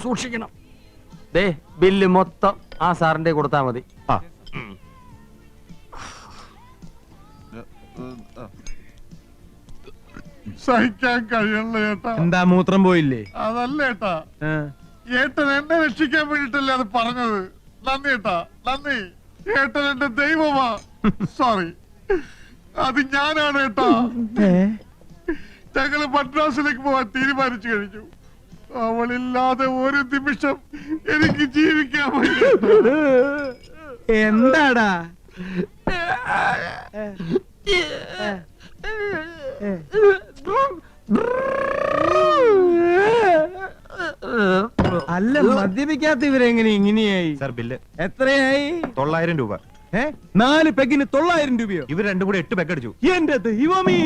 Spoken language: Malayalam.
സൂക്ഷിക്കണം. ദേ ബില്ല് മൊത്തം ആ സാറിന്റെ കൊടുത്താ മതി. സഹിക്കാൻ കഴിയണല്ലോ ഏട്ടാ. എന്താ മൂത്രം പോയില്ലേ? അതല്ല ഏട്ടാ, ഏട്ടൻ എന്നെ രക്ഷിക്കാൻ വേണ്ടിട്ടല്ലേ അത് പറഞ്ഞത്. നന്ദി ഏട്ടാ, നന്ദി. ഏട്ടൻ എന്റെ ദൈവമാ. സോറി, അത് ഞാനാണ് ഏട്ടാ. ഞങ്ങള് മദ്രാസിലേക്ക് പോവാൻ തീരുമാനിച്ചു കഴിഞ്ഞു. അവളില്ലാതെ ഒരു നിമിഷം എനിക്ക് ജീവിക്കാൻ പറ്റില്ല. എന്താടാ? അല്ല, മദ്യപിക്കാത്ത ഇവരെങ്ങനെ ഇങ്ങനെയായി? സാർ ബില്ല് എത്രയായി? 900 രൂപ. 4 പെഗിന് 900 രൂപയോ? ഇവർ രണ്ടും കൂടി 8 പെഗ് അടിച്ചു. എന്റെ ദൈവമേ!